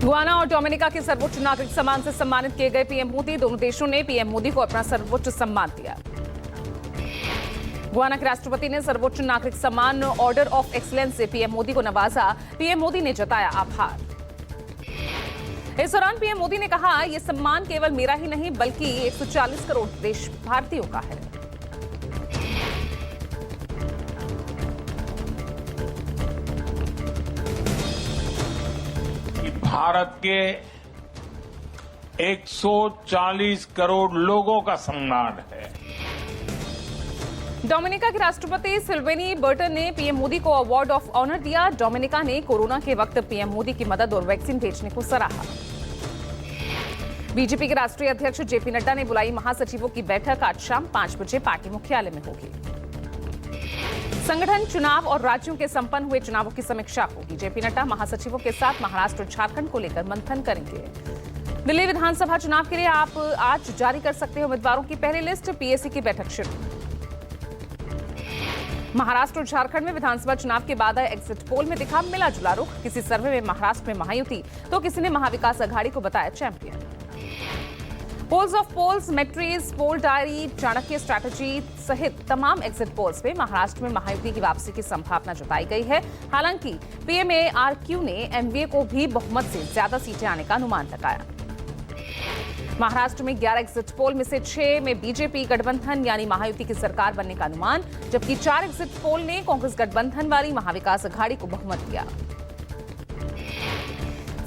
Guyana और Dominica के सर्वोच्च नागरिक सम्मान से सम्मानित किए गए पीएम मोदी। दोनों देशों ने पीएम मोदी को अपना सर्वोच्च सम्मान दिया। गुयाना के राष्ट्रपति ने सर्वोच्च नागरिक सम्मान ऑर्डर ऑफ एक्सीलेंस से पीएम मोदी को नवाजा। पीएम मोदी ने जताया आभार। इस दौरान पीएम मोदी ने कहा, यह सम्मान केवल मेरा ही नहीं बल्कि 140 करोड़ देश भारतीयों का है। भारत के 140 करोड़ लोगों का सम्मान है। डोमिनिका के राष्ट्रपति सिल्वेनी बर्टन ने पीएम मोदी को अवार्ड ऑफ ऑनर दिया। डोमिनिका ने कोरोना के वक्त पीएम मोदी की मदद और वैक्सीन भेजने को सराहा। बीजेपी के राष्ट्रीय अध्यक्ष जेपी नड्डा ने बुलाई महासचिवों की बैठक। आज शाम 5 बजे पार्टी मुख्यालय में होगी। संगठन, चुनाव और राज्यों के संपन्न हुए चुनावों की समीक्षा होगी। जेपी नड्डा महासचिवों के साथ महाराष्ट्र और झारखंड को लेकर मंथन करेंगे। दिल्ली विधानसभा चुनाव के लिए आप आज जारी कर सकते हैं उम्मीदवारों की पहली लिस्ट। पीएसी की बैठक शुरू। महाराष्ट्र और झारखंड में विधानसभा चुनाव के बाद एग्जिट पोल में दिखा मिला जुला रुख। किसी सर्वे में महाराष्ट्र में महायुति तो किसी ने महाविकास अघाड़ी को बताया champion. Polls of polls, Matrize, poll diary, Chanakya strategy सहित तमाम एग्जिट पोल्स में महाराष्ट्र में महायुति की वापसी की संभावना जताई गई है। हालांकि पीएमएआरक्यू ने एमवीए को भी बहुमत से ज्यादा सीटें आने का अनुमान लगाया। महाराष्ट्र में 11 एग्जिट पोल में से 6 में बीजेपी गठबंधन यानी महायुति की सरकार बनने का अनुमान, जबकि 4 एग्जिट पोल ने कांग्रेस गठबंधन वाली महाविकास अघाड़ी को बहुमत दिया।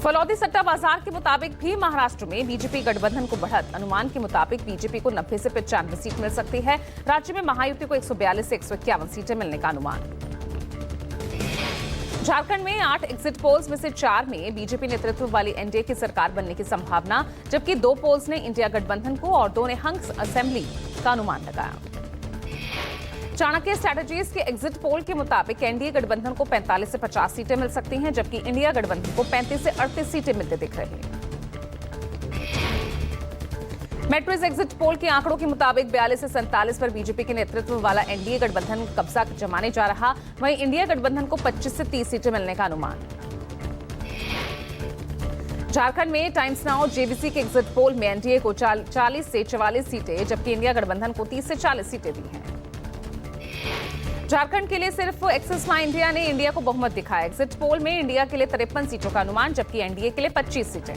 फलौदी सट्टा बाजार के मुताबिक भी महाराष्ट्र में बीजेपी गठबंधन को बढ़त। अनुमान के मुताबिक बीजेपी को 90 से 95 सीट मिल सकती है। राज्य में महायुति को 142 से 151 सीटें मिलने का अनुमान। झारखंड में 8 एग्जिट पोल्स में से 4 में बीजेपी नेतृत्व वाली एनडीए की सरकार बनने की संभावना, जबकि 2 पोल्स ने इंडिया गठबंधन को और 2 ने हंस असेंबली का अनुमान लगाया। चाणक्य स्ट्रैटेजीज के एग्जिट पोल के मुताबिक एनडीए गठबंधन को 45 से 50 सीटें मिल सकती हैं, जबकि इंडिया गठबंधन को 35 से 38 सीटें मिलते दिख रही हैं। मैट्रिक्स एग्जिट पोल के आंकड़ों के मुताबिक 42 से 47 पर बीजेपी के नेतृत्व वाला एनडीए गठबंधन कब्जा जमाने जा रहा। वहीं इंडिया गठबंधन को 25 से 30 सीटें मिलने का अनुमान। झारखंड में टाइम्स नाउ जेवीसी के एग्जिट पोल में एनडीए को 40 से 44 सीटें, जबकि इंडिया गठबंधन को 30 से 40 सीटें दी हैं। झारखंड के लिए सिर्फ एक्सिस माई इंडिया ने इंडिया को बहुमत दिखाया। एग्जिट पोल में इंडिया के लिए 53 सीटों का अनुमान, जबकि एनडीए के लिए 25 सीटें।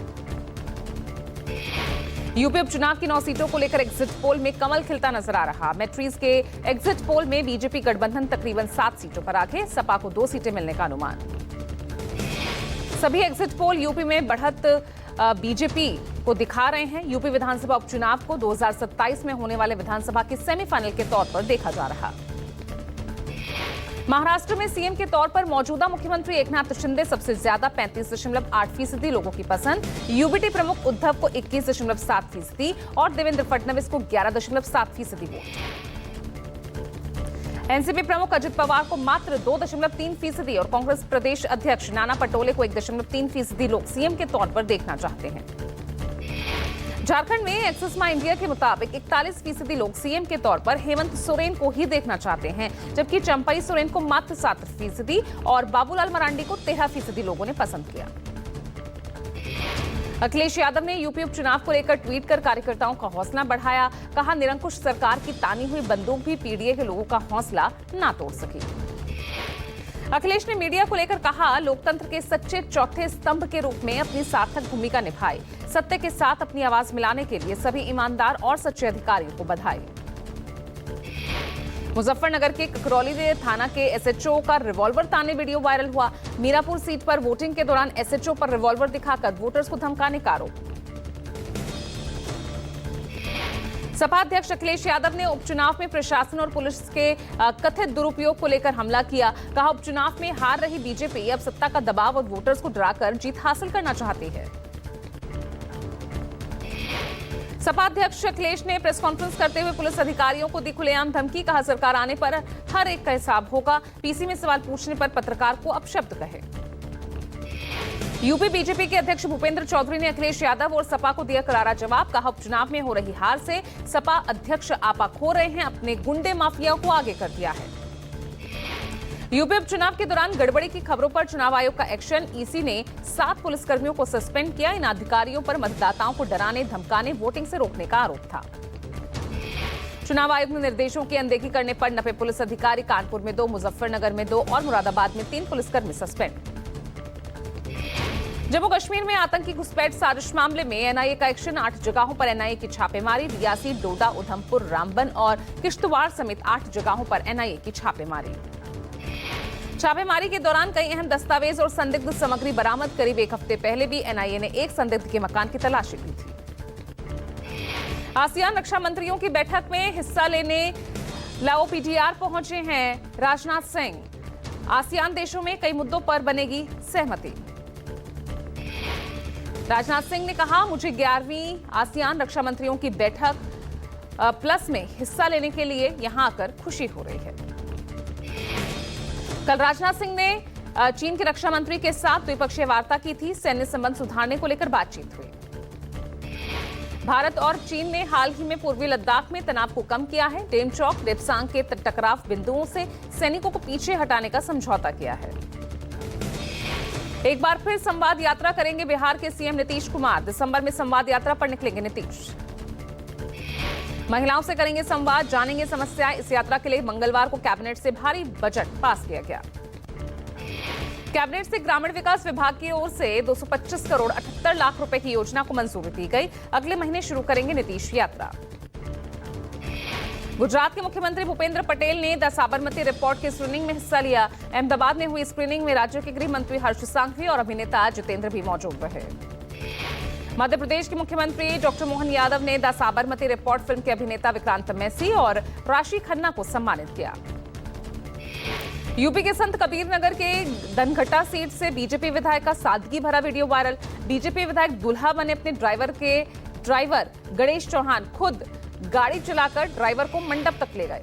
यूपी उपचुनाव की 9 सीटों को लेकर एग्जिट पोल में कमल खिलता नजर आ रहा। मैट्रीज के एग्जिट पोल में बीजेपी गठबंधन तकरीबन 7 सीटों पर आगे, सपा को 2 सीटें मिलने का अनुमान। सभी एग्जिट पोल यूपी में बढ़त बीजेपी को दिखा रहे हैं। यूपी विधानसभा उपचुनाव को 2027 में होने वाले विधानसभा के सेमीफाइनल के तौर पर देखा जा रहा। महाराष्ट्र में सीएम के तौर पर मौजूदा मुख्यमंत्री एकनाथ शिंदे सबसे ज्यादा 35.8% लोगों की पसंद। यूबीटी प्रमुख उद्धव को 21.7% और देवेंद्र फडणवीस को 11.7% वोट। एनसीपी प्रमुख अजित पवार को मात्र 2.3% और कांग्रेस प्रदेश अध्यक्ष नाना पटोले को 1.3% लोग सीएम के तौर पर देखना चाहते हैं। झारखंड में एक्सिस माई इंडिया के मुताबिक 41% लोग सीएम के तौर पर हेमंत सोरेन को ही देखना चाहते हैं, जबकि चंपई सोरेन को मात्र 7% और बाबूलाल मरांडी को 13% लोगों ने पसंद किया। अखिलेश यादव ने यूपी उपचुनाव को लेकर ट्वीट कर कार्यकर्ताओं का हौसला बढ़ाया। कहा, निरंकुश सरकार की तानी हुई बंदूक भी पीडीए के लोगों का हौसला ना तोड़ सकी। अखिलेश ने मीडिया को लेकर कहा, लोकतंत्र के सच्चे चौथे स्तंभ के रूप में अपनी सार्थक भूमिका निभाई। सत्य के साथ अपनी आवाज मिलाने के लिए सभी ईमानदार और सच्चे अधिकारियों को बधाई। मुजफ्फरनगर के ककरौली थाना के एसएचओ का रिवॉल्वर ताने वीडियो वायरल हुआ। मीरापुर सीट पर वोटिंग के दौरान एसएचओ पर रिवॉल्वर दिखाकर वोटर्स को धमकाने का आरोप। सपा अध्यक्ष अखिलेश यादव ने उपचुनाव में प्रशासन और पुलिस के कथित दुरुपयोग को लेकर हमला किया। कहा, उपचुनाव में हार रही बीजेपी अब सत्ता का दबाव और वोटर्स को डराकर जीत हासिल करना चाहती है। सपा अध्यक्ष अखिलेश ने प्रेस कॉन्फ्रेंस करते हुए पुलिस अधिकारियों को दी खुलेआम धमकी। कहा, सरकार आने पर हर एक का हिसाब होगा। पीसी में सवाल पूछने पर पत्रकार को अपशब्द कहे। यूपी बीजेपी के अध्यक्ष भूपेंद्र चौधरी ने अखिलेश यादव और सपा को दिया करारा जवाब। कहा, उपचुनाव में हो रही हार से सपा अध्यक्ष आपा खो रहे हैं, अपने गुंडे माफिया को आगे कर दिया है। यूपी उपचुनाव के दौरान गड़बड़ी की खबरों पर चुनाव आयोग का एक्शन। ईसी ने 7 पुलिसकर्मियों को सस्पेंड किया। इन अधिकारियों पर मतदाताओं को डराने धमकाने वोटिंग से रोकने का आरोप था। चुनाव आयोग ने निर्देशों की अनदेखी करने पर 90 पुलिस अधिकारी, कानपुर में 2, मुजफ्फरनगर में 2 और मुरादाबाद में 3 पुलिसकर्मी सस्पेंड। जम्मू कश्मीर में आतंकी घुसपैठ साजिश मामले में एनआईए का एक्शन। 8 जगहों पर एनआईए की छापेमारी। रियासी, डोडा, उधमपुर, रामबन और किश्तवाड़ समेत 8 जगहों पर एनआईए की छापेमारी। छापेमारी के दौरान कई अहम दस्तावेज और संदिग्ध सामग्री बरामद। करीब 1 हफ्ते पहले भी एनआईए ने एक संदिग्ध के मकान की तलाशी ली थी। आसियान रक्षा मंत्रियों की बैठक में हिस्सा लेने लाओ पीडीआर पहुंचे हैं राजनाथ सिंह। आसियान देशों में कई मुद्दों पर बनेगी सहमति। राजनाथ सिंह ने कहा, मुझे 11वीं आसियान रक्षा मंत्रियों की बैठक प्लस में हिस्सा लेने के लिए यहां आकर खुशी हो रही है। कल राजनाथ सिंह ने चीन के रक्षा मंत्री के साथ द्विपक्षीय वार्ता की थी। सैन्य संबंध सुधारने को लेकर बातचीत हुई। भारत और चीन ने हाल ही में पूर्वी लद्दाख में तनाव को कम किया है। डेमचौक, देपसांग के टकराव बिंदुओं से सैनिकों को पीछे हटाने का समझौता किया है। एक बार फिर संवाद यात्रा करेंगे बिहार के सीएम नीतीश कुमार। दिसंबर में संवाद यात्रा पर निकलेंगे नीतीश। महिलाओं से करेंगे संवाद, जानेंगे समस्याएं। इस यात्रा के लिए मंगलवार को कैबिनेट से भारी बजट पास किया गया। कैबिनेट से ग्रामीण विकास विभाग की ओर से 225 करोड़ 78 लाख रुपए की योजना को मंजूरी दी गई। अगले महीने शुरू करेंगे नीतीश यात्रा। गुजरात के मुख्यमंत्री भूपेंद्र पटेल ने द साबरमती रिपोर्ट की स्क्रीनिंग में हिस्सा लिया। अहमदाबाद में हुई स्क्रीनिंग में राज्य के गृह मंत्री हर्ष सांघवी और अभिनेता जितेंद्र भी मौजूद रहे। मध्य प्रदेश के मुख्यमंत्री डॉक्टर मोहन यादव ने द साबरमती रिपोर्ट फिल्म के अभिनेता विक्रांत मैसी और राशि खन्ना को सम्मानित किया। यूपी के संत कबीर नगर के धनघटा सीट से बीजेपी विधायक का सादगी भरा वीडियो वायरल। बीजेपी विधायक दूल्हा बने अपने ड्राइवर गणेश चौहान खुद गाड़ी चलाकर ड्राइवर को मंडप तक ले गए।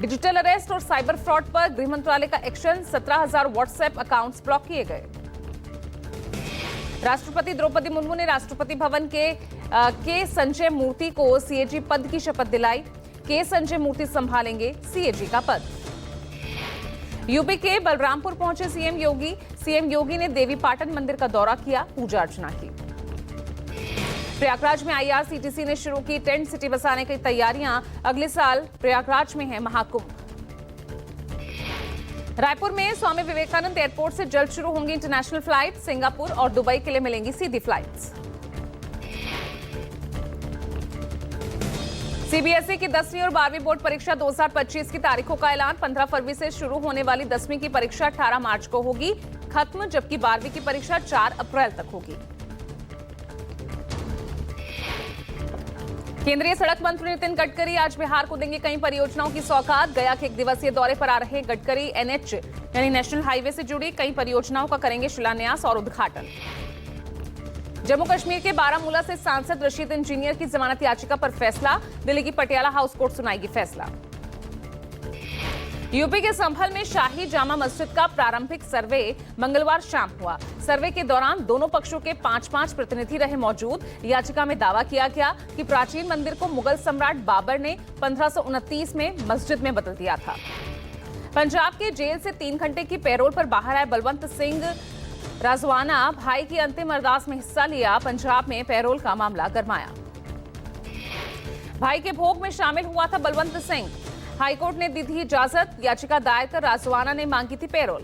डिजिटल अरेस्ट और साइबर फ्रॉड पर गृह मंत्रालय का एक्शन। 17,000 व्हाट्सएप अकाउंट्स ब्लॉक किए गए। राष्ट्रपति द्रौपदी मुर्मू ने राष्ट्रपति भवन के संजय मूर्ति को सीएजी पद की शपथ दिलाई। के संजय मूर्ति संभालेंगे सीएजी का पद। यूपी के बलरामपुर पहुंचे सीएम योगी। सीएम योगी ने देवी पाटन मंदिर का दौरा किया, पूजा अर्चना की। प्रयागराज में आईआरसीटीसी ने शुरू की टेंट सिटी बसाने की तैयारियां। अगले साल प्रयागराज में है महाकुंभ। रायपुर में स्वामी विवेकानंद एयरपोर्ट से जल्द शुरू होंगी इंटरनेशनल फ्लाइट। सिंगापुर और दुबई के लिए मिलेंगी सीधी फ्लाइट्स। सीबीएसई की 10वीं और 12वीं बोर्ड परीक्षा 2025 की तारीखों का ऐलान। 15 फरवरी से शुरू होने वाली 10वीं की परीक्षा 18 मार्च को होगी खत्म, जबकि 12वीं की परीक्षा 4 अप्रैल तक होगी। केंद्रीय सड़क मंत्री नितिन गडकरी आज बिहार को देंगे कई परियोजनाओं की सौगात। गया के 1 दिवसीय दौरे पर आ रहे गडकरी एनएच यानी नेशनल हाईवे से जुड़ी कई परियोजनाओं का करेंगे शिलान्यास और उद्घाटन। जम्मू कश्मीर के बारामूला से सांसद रशीद इंजीनियर की जमानत याचिका पर फैसला। दिल्ली की पटियाला हाउस कोर्ट सुनाएगी फैसला। यूपी के संभल में शाही जामा मस्जिद का प्रारंभिक सर्वे मंगलवार शाम हुआ। सर्वे के दौरान दोनों पक्षों के 5-5 प्रतिनिधि रहे मौजूद। याचिका में दावा किया गया कि प्राचीन मंदिर को मुगल सम्राट बाबर ने 1529 में मस्जिद में बदल दिया था। पंजाब के जेल से 3 घंटे की पैरोल पर बाहर आए बलवंत सिंह राजवाना भाई की अंतिम अरदास में हिस्सा लिया। पंजाब में पैरोल का मामला गरमाया। भाई के भोग में शामिल हुआ था बलवंत सिंह। हाईकोर्ट ने दी थी इजाजत। याचिका दायर कर राजवाना ने मांगी थी पैरोल।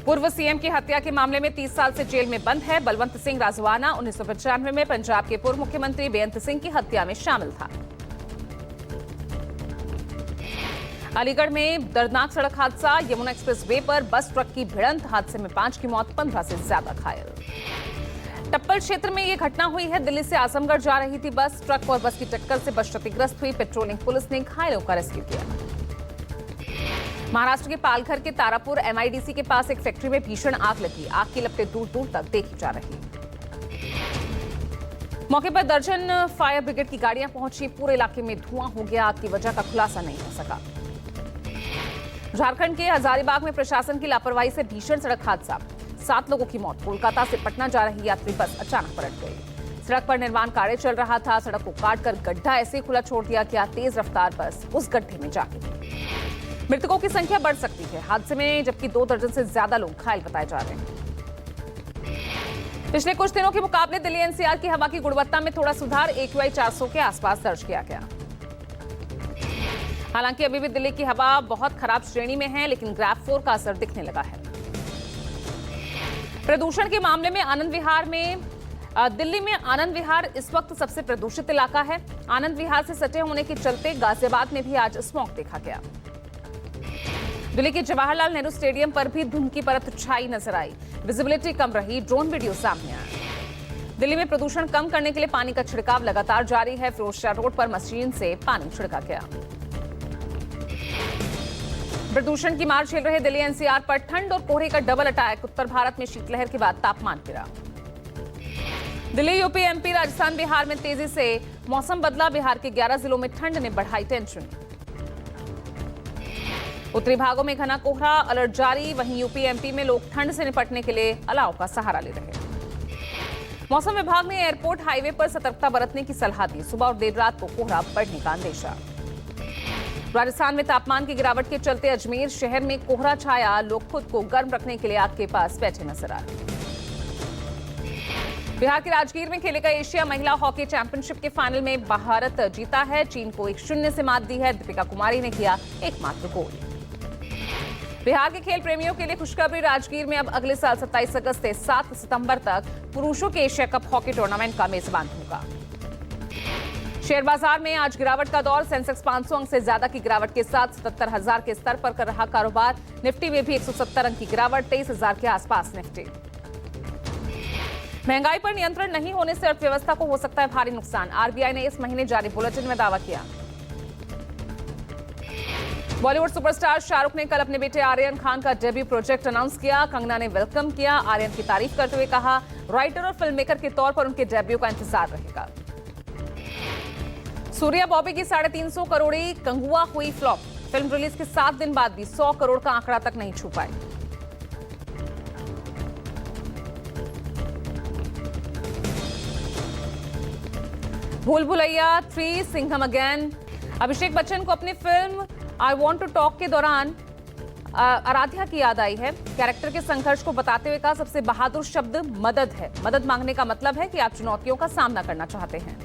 पूर्व सीएम की हत्या के मामले में 30 साल से जेल में बंद है बलवंत सिंह राजवाना। 1995 में पंजाब के पूर्व मुख्यमंत्री बेअंत सिंह की हत्या में शामिल था। अलीगढ़ में दर्दनाक सड़क हादसा। यमुना एक्सप्रेस वे पर बस ट्रक की भिड़ंत। हादसे में 5 की मौत, 15 से ज्यादा घायल। टप्पल क्षेत्र में यह घटना हुई है। दिल्ली से आजमगढ़ जा रही थी बस। ट्रक और बस की टक्कर से बस क्षतिग्रस्त हुई। पेट्रोलिंग पुलिस ने घायलों का रेस्क्यू किया। महाराष्ट्र के पालघर के तारापुर एमआईडीसी के पास एक फैक्ट्री में भीषण आग लगी। आग की लपटें दूर दूर तक देखी जा रही। मौके पर दर्जन फायर ब्रिगेड की गाड़ियां पहुंची। पूरे इलाके में धुआं हो गया। आग की वजह का खुलासा नहीं हो सका। झारखंड के हजारीबाग में प्रशासन की लापरवाही से भीषण सड़क हादसा। 7 लोगों की मौत। कोलकाता से पटना जा रही यात्री बस अचानक पलट गई। सड़क पर निर्माण कार्य चल रहा था। सड़क को काटकर गड्ढा ऐसे खुला छोड़ दिया गया। तेज रफ्तार बस उस गड्ढे में जा गिरी। मृतकों की संख्या बढ़ सकती है हादसे में, जबकि 2 दर्जन से ज्यादा लोग घायल बताए जा रहे हैं। पिछले कुछ दिनों के मुकाबले दिल्ली एनसीआर की हवा की गुणवत्ता में थोड़ा सुधार AQI 400 के आसपास दर्ज किया गया। हालांकि अभी भी दिल्ली की हवा बहुत खराब श्रेणी में है, लेकिन ग्राफ 4 का असर दिखने लगा है। प्रदूषण के मामले में दिल्ली में आनंद विहार इस वक्त सबसे प्रदूषित इलाका है। आनंद विहार से सटे होने के चलते गाजियाबाद में भी आज स्मॉग देखा गया। दिल्ली के जवाहरलाल नेहरू स्टेडियम पर भी धुंध की परत छाई नजर आई। विजिबिलिटी कम रही, ड्रोन वीडियो सामने आया। दिल्ली में प्रदूषण कम करने के लिए पानी का छिड़काव लगातार जारी है। फिरोजशाह रोड पर मशीन से पानी छिड़का गया। प्रदूषण की मार झेल रहे दिल्ली एनसीआर पर ठंड और कोहरे का डबल अटैक। उत्तर भारत में शीतलहर के बाद तापमान गिरा। दिल्ली, यूपी, एमपी, राजस्थान, बिहार में तेजी से मौसम बदला। बिहार के 11 जिलों में ठंड ने बढ़ाई टेंशन। उत्तरी भागों में घना कोहरा, अलर्ट जारी। वहीं यूपी, एमपी में लोग ठंड से निपटने के लिए अलाव का सहारा ले रहे हैं। मौसम विभाग ने एयरपोर्ट हाईवे पर सतर्कता बरतने की सलाह दी। सुबह और देर रात को कोहरा बढ़ने का अंदेशा। राजस्थान में तापमान की गिरावट के चलते अजमेर शहर में कोहरा छाया। लोग खुद को गर्म रखने के लिए आग के पास बैठे नजर आ रहे। बिहार के राजगीर में खेले गए एशिया महिला हॉकी चैंपियनशिप के फाइनल में भारत जीता है। चीन को 1-0 से मात दी है। दीपिका कुमारी ने किया एकमात्र गोल। बिहार के खेल प्रेमियों के लिए खुशखबरी। राजगीर में अब अगले साल 27 अगस्त से 7 सितंबर तक पुरुषों के एशिया कप हॉकी टूर्नामेंट का मेजबान होगा। शेयर बाजार में आज गिरावट का दौर। सेंसेक्स 500 अंक से ज्यादा की गिरावट के साथ 77,000 के स्तर पर कर रहा कारोबार। निफ्टी में भी 170 अंक की गिरावट, 23,000 के आसपास निफ्टी। महंगाई पर नियंत्रण नहीं होने से अर्थव्यवस्था को हो सकता है भारी नुकसान। आरबीआई ने इस महीने जारी बुलेटिन में दावा किया। बॉलीवुड सुपरस्टार शाहरुख ने कल अपने बेटे आर्यन खान का डेब्यू प्रोजेक्ट अनाउंस किया। कंगना ने वेलकम किया। आर्यन की तारीफ करते हुए कहा, राइटर और फिल्म मेकर के तौर पर उनके डेब्यू का इंतजार रहेगा। सूर्या बॉबी की 350 करोड़ी कंगुआ हुई फ्लॉप। फिल्म रिलीज के 7 दिन बाद भी 100 करोड़ का आंकड़ा तक नहीं छू पाई। भूल भुलैया 3 सिंघम अगेन। अभिषेक बच्चन को अपनी film I want to talk के दौरान आराध्या की याद आई है। कैरेक्टर के संघर्ष को बताते हुए कहा, सबसे बहादुर शब्द मदद है। मदद मांगने का मतलब है कि आप चुनौतियों का सामना करना चाहते हैं।